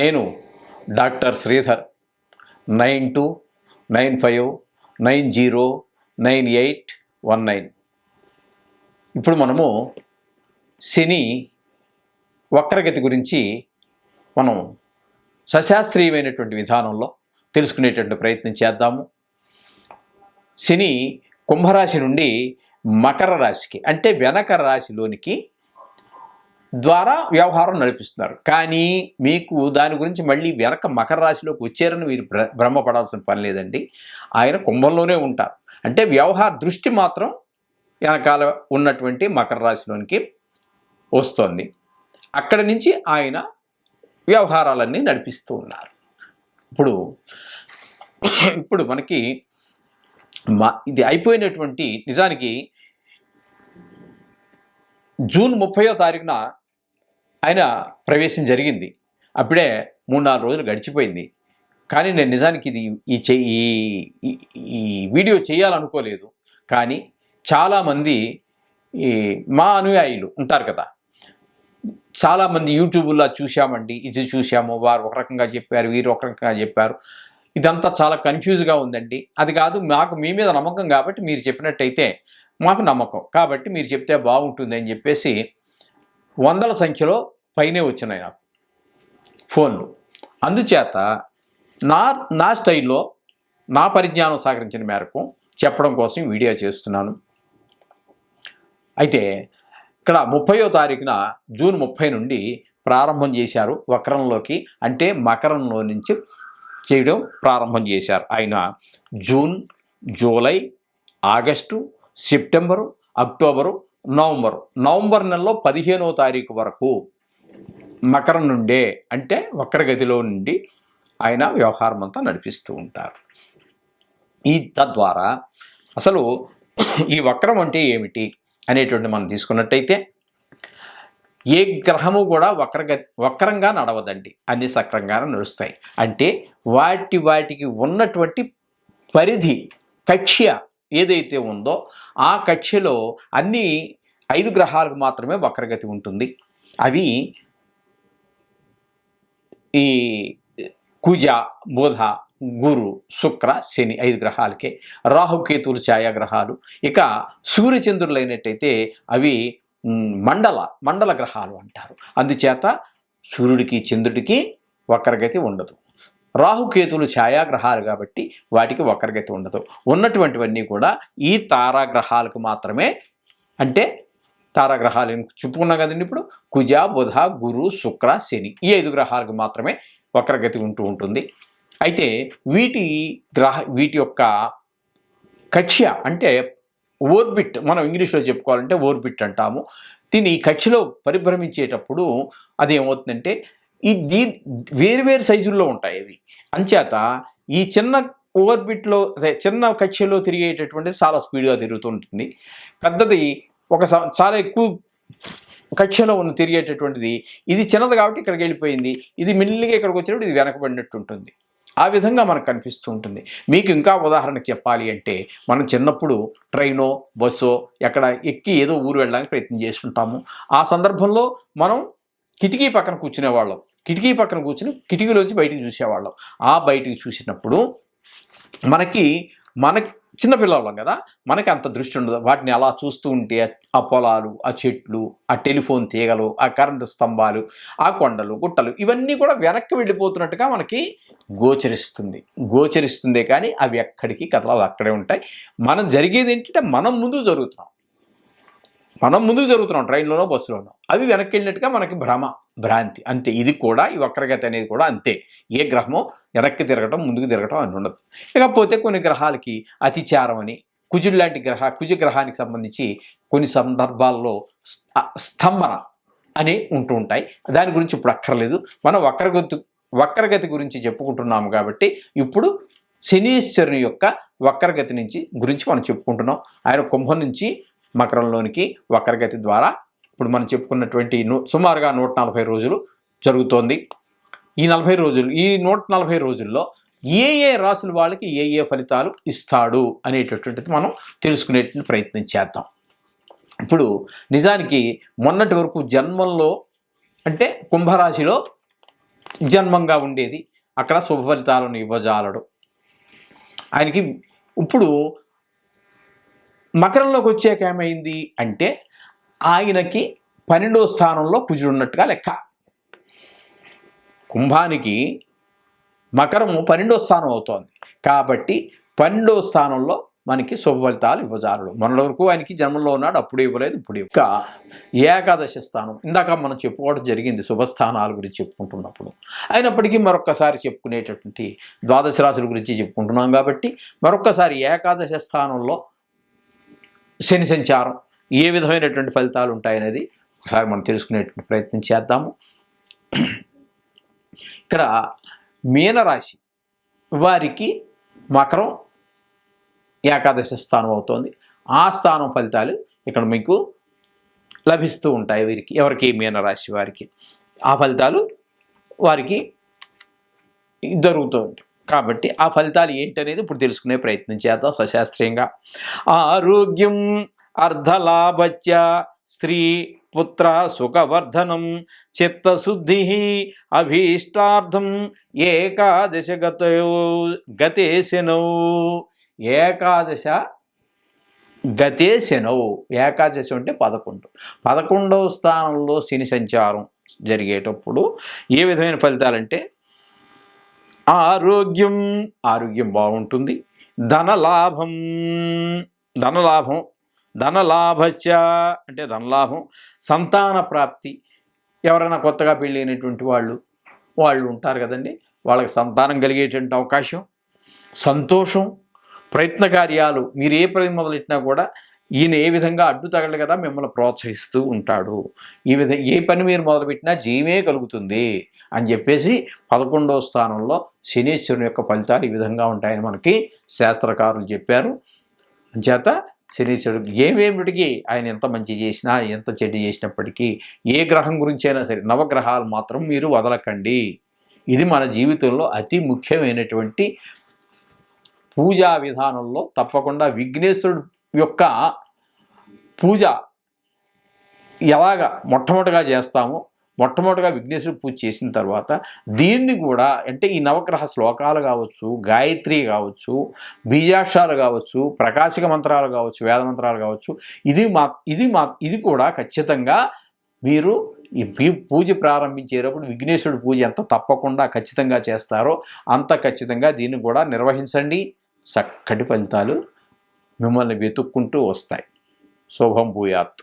నేను డాక్టర్ శ్రీధర్ 9295909819. ఇప్పుడు మనము శని వక్రగతి గురించి మనం సశాస్త్రీయమైనటువంటి విధానంలో తెలుసుకునేటువంటి ప్రయత్నం చేద్దాము. శని కుంభరాశి నుండి మకర రాశికి అంటే వెనక రాశిలోనికి ద్వారా వ్యవహారం నడిపిస్తున్నారు. కానీ మీకు దాని గురించి మళ్ళీ వెనక మకర రాశిలోకి వచ్చారని మీరు భ్రమపడాల్సిన పని లేదండి. ఆయన కుంభంలోనే ఉంటారు. అంటే వ్యవహార దృష్టి మాత్రం వెనకాల ఉన్నటువంటి మకర రాశిలోనికి వస్తోంది. అక్కడి నుంచి ఆయన వ్యవహారాలన్నీ నడిపిస్తూ ఉన్నారు. ఇప్పుడు మనకి ఇది అయిపోయినటువంటి నిజానికి జూన్ 30వ తారీఖున ఆయన ప్రవేశం జరిగింది. అప్పుడే 3-4 రోజులు గడిచిపోయింది. కానీ నేను నిజానికి ఇది ఈ వీడియో చేయాలనుకోలేదు. కానీ చాలామంది మా అనుయాయులు ఉంటారు కదా, చాలామంది యూట్యూబ్లో చూశామండి, ఇది చూశాము, వారు ఒక రకంగా చెప్పారు, వీరు ఒక రకంగా చెప్పారు, ఇదంతా చాలా కన్ఫ్యూజ్గా ఉందండి. అది కాదు, మాకు మీ మీద నమ్మకం కాబట్టి మీరు చెప్పినట్టయితే మాకు నమ్మకం కాబట్టి మీరు చెప్తే బాగుంటుంది అని చెప్పేసి వందల సంఖ్యలో పైనే వచ్చినాయి నాకు ఫోన్లు. అందుచేత నా స్టైల్లో నా పరిజ్ఞానం సహకరించిన మేరకు చెప్పడం కోసం వీడియో చేస్తున్నాను. అయితే ఇక్కడ 30వ తారీఖున జూన్ 30 నుండి ప్రారంభం చేశారు వక్రంలోకి, అంటే మకరంలో నుంచి చేయడం ప్రారంభం చేశారు. ఆయన June, July, August, September, October, November నెలలో 15వ తారీఖు వరకు మకరం నుండే అంటే వక్రగతిలో నుండి ఆయన వ్యవహారం అంతా నడిపిస్తూ ఉంటారు. తద్వారా అసలు ఈ వక్రం అంటే ఏమిటి అనేటువంటి మనం తీసుకున్నట్టయితే ఏ గ్రహము కూడా వక్రంగా నడవదండి, అన్ని సక్రంగానే నడుస్తాయి. అంటే వాటికి ఉన్నటువంటి పరిధి కక్ష్య ఏదైతే ఉందో ఆ కక్ష్యలో అన్ని 5 గ్రహాలకు మాత్రమే వక్రగతి ఉంటుంది. అవి ఈ కుజ, బుధ, గురు, శుక్ర, శని 5 గ్రహాలకే. రాహుకేతువులు ఛాయాగ్రహాలు. ఇక సూర్యచంద్రులు అయినట్టయితే అవి మండల గ్రహాలు అంటారు. అందుచేత సూర్యుడికి చంద్రుడికి వక్రగతి ఉండదు. రాహుకేతువులు ఛాయాగ్రహాలు కాబట్టి వాటికి వక్రగతి ఉండదు. ఉన్నటువంటివన్నీ కూడా ఈ తారాగ్రహాలకు మాత్రమే, అంటే తారాగ్రహాలు చెప్పుకున్నాం కదండి. ఇప్పుడు కుజ, బుధ, గురు, శుక్ర, శని ఈ 5 గ్రహాలకు మాత్రమే వక్రగతి ఉంటుంది. అయితే వీటి యొక్క కక్ష్య అంటే ఓర్బిట్, మనం ఇంగ్లీష్లో చెప్పుకోవాలంటే ఓర్బిట్ అంటాము. దీని ఈ కక్ష్యలో పరిభ్రమించేటప్పుడు అదేమవుతుందంటే వేరు సైజుల్లో ఉంటాయి అవి. అంచేత ఈ చిన్న ఓర్బిట్లో చిన్న కక్ష్యలో తిరిగేటటువంటిది చాలా స్పీడ్గా తిరుగుతూ ఉంటుంది. పెద్దది చాలా ఎక్కువ కక్ష్యలో తిరిగేటటువంటిది ఇది చిన్నది కాబట్టి ఇక్కడికి వెళ్ళిపోయింది, ఇది మెల్లిగా ఇక్కడికి వచ్చినప్పుడు ఇది వెనకబడినట్టు ఉంటుంది. ఆ విధంగా మనకు కనిపిస్తూ ఉంటుంది. మీకు ఇంకా ఉదాహరణకు చెప్పాలి అంటే మనం చిన్నప్పుడు ట్రైనో బస్సో ఎక్కడ ఎక్కి ఏదో ఊరు వెళ్ళడానికి ప్రయత్నం చేస్తుంటాము. ఆ సందర్భంలో మనం కిటికీ పక్కన కూర్చునేవాళ్ళం. కిటికీ పక్కన కూర్చుని కిటికీలోంచి బయటికి చూసేవాళ్ళం. ఆ బయటికి చూసినప్పుడు మనకి చిన్నపిల్లవాళ్ళం కదా, మనకి అంత దృష్టి ఉండదు. వాటిని అలా చూస్తూ ఉంటే ఆ పొలాలు, ఆ చెట్లు, ఆ టెలిఫోన్ తీగలు, ఆ కరెంటు స్తంభాలు, ఆ కొండలు, గుట్టలు ఇవన్నీ కూడా వెనక్కి వెళ్ళిపోతున్నట్టుగా మనకి గోచరిస్తుందే కానీ అవి ఎక్కడికి కథలు అక్కడే ఉంటాయి. మనం జరిగేది ఏంటంటే మనం ముందుకు జరుగుతున్నాం ట్రైన్లోనో బస్సులోనో, అవి వెనక్కి వెళ్ళినట్టుగా మనకి భ్రాంతి అంతే. ఇది కూడా ఈ వక్రగతి అనేది కూడా అంతే. ఏ గ్రహమో వెనక్కి తిరగటం ముందుకు తిరగటం అని ఉండదు. ఇకపోతే కొన్ని గ్రహాలకి అతిచారం అని కుజ గ్రహానికి సంబంధించి కొన్ని సందర్భాల్లో స్తంభన అని ఉంటూ ఉంటాయి. దాని గురించి ఇప్పుడు అక్కర్లేదు. మనం వక్రగతి గురించి చెప్పుకుంటున్నాము కాబట్టి ఇప్పుడు శనీశ్వరుని యొక్క వక్రగతి గురించి మనం చెప్పుకుంటున్నాం. ఆయన కుంభం నుంచి మకరంలోనికి వక్రగతి ద్వారా ఇప్పుడు మనం చెప్పుకున్నటువంటి సుమారుగా 140 రోజులు జరుగుతోంది. ఈ 140 రోజుల్లో ఏ రాసుల వాళ్ళకి ఏ ఫలితాలు ఇస్తాడు అనేటటువంటిది మనం తెలుసుకునేటువంటి ప్రయత్నం చేద్దాం. ఇప్పుడు నిజానికి మొన్నటి వరకు జన్మంలో అంటే కుంభరాశిలో జన్మంగా ఉండేది, అక్కడ శుభ ఫలితాలను ఇవ్వజాలడు. ఆయనకి ఇప్పుడు మకరంలోకి వచ్చాక ఏమైంది అంటే ఆయనకి 12వ స్థానంలో కుజుడు ఉన్నట్టుగా లెక్క. కుంభానికి మకరము 12వ స్థానం అవుతోంది కాబట్టి 12వ స్థానంలో మనకి శుభ ఫలితాలు ఇవ్వజాలడు. మొన్నటి వరకు ఆయనకి జన్మంలో ఉన్నాడు, అప్పుడు ఇవ్వలేదు, ఇప్పుడు ఇంకా ఏకాదశి స్థానం ఇందాక మనం చెప్పుకోవడం జరిగింది శుభస్థానాల గురించి చెప్పుకుంటున్నప్పుడు. అయినప్పటికీ మరొక్కసారి చెప్పుకునేటటువంటి ద్వాదశ రాశుల గురించి చెప్పుకుంటున్నాం కాబట్టి మరొక్కసారి ఏకాదశి స్థానంలో శని సంచారం ఏ విధమైనటువంటి ఫలితాలు ఉంటాయనేది ఒకసారి మనం తెలుసుకునేటువంటి ప్రయత్నం చేద్దాము. ఇక్కడ మీనరాశి వారికి మకరం ఏకాదశి స్థానం అవుతోంది. ఆ స్థానం ఫలితాలు ఇక్కడ మీకు లభిస్తూ ఉంటాయి. వీరికి ఎవరికి మీనరాశి వారికి ఆ ఫలితాలు వారికి జరుగుతుంది కాబట్టి ఆ ఫలితాలు ఏంటనేది ఇప్పుడు తెలుసుకునే ప్రయత్నం చేద్దాం సశాస్త్రీయంగా. ఆరోగ్యం అర్ధలాభచ్చ స్త్రీ పుత్ర సుఖవర్ధనం చిత్తశుద్ధి అభీష్టార్థం ఏకాదశ గతే శనౌ. ఏకాదశ గతే శనౌ, ఏకాదశి అంటే 11వ స్థానంలో శని సంచారం జరిగేటప్పుడు ఏ విధమైన ఫలితాలంటే ఆరోగ్యం బాగుంటుంది, ధనలాభంచ అంటే ధనలాభం, సంతాన ప్రాప్తి. ఎవరైనా కొత్తగా పెళ్ళైనటువంటి వాళ్ళు ఉంటారు కదండి, వాళ్ళకి సంతానం కలిగేటువంటి అవకాశం, సంతోషం, ప్రయత్న కార్యాలు. మీరు ఏ పని మొదలెట్టినా కూడా ఈయన ఏ విధంగా అడ్డు తగలడు కదా మిమ్మల్ని ప్రోత్సహిస్తూ ఉంటాడు. ఏ పని మీరు మొదలుపెట్టినా జయమే కలుగుతుంది అని చెప్పేసి 11వ స్థానంలో శనీశ్వరుని యొక్క ఫలితాలు ఈ విధంగా ఉంటాయని మనకి శాస్త్రకారులు చెప్పారు. చేత శనీశ్వరుడు ఏమేమిటికి ఆయన ఎంత మంచి చేసినా ఎంత చెడు చేసినప్పటికీ ఏ గ్రహం గురించి అయినా సరే నవగ్రహాలు మాత్రం మీరు వదలకండి. ఇది మన జీవితంలో అతి ముఖ్యమైనటువంటి పూజా విధానంలో తప్పకుండా విఘ్నేశ్వరుడు యొక్క పూజ ఎలాగా మొట్టమొదటిగా చేస్తామో, మొట్టమొదటిగా విఘ్నేశ్వరుడు పూజ చేసిన తర్వాత దీన్ని కూడా అంటే ఈ నవగ్రహ శ్లోకాలు కావచ్చు, గాయత్రి కావచ్చు, బీజాక్షరాలు కావచ్చు, ప్రకాశిక మంత్రాలు కావచ్చు, వేద మంత్రాలు కావచ్చు, ఇది కూడా ఖచ్చితంగా మీరు ఈ పూజ ప్రారంభించేటప్పుడు విఘ్నేశ్వరుడు పూజ ఎంత తప్పకుండా ఖచ్చితంగా చేస్తారో అంత ఖచ్చితంగా దీన్ని కూడా నిర్వహించండి. చక్కటి ఫలితాలు మిమ్మల్ని వెతుక్కుంటూ వస్తాయి. శుభం భూయాత్.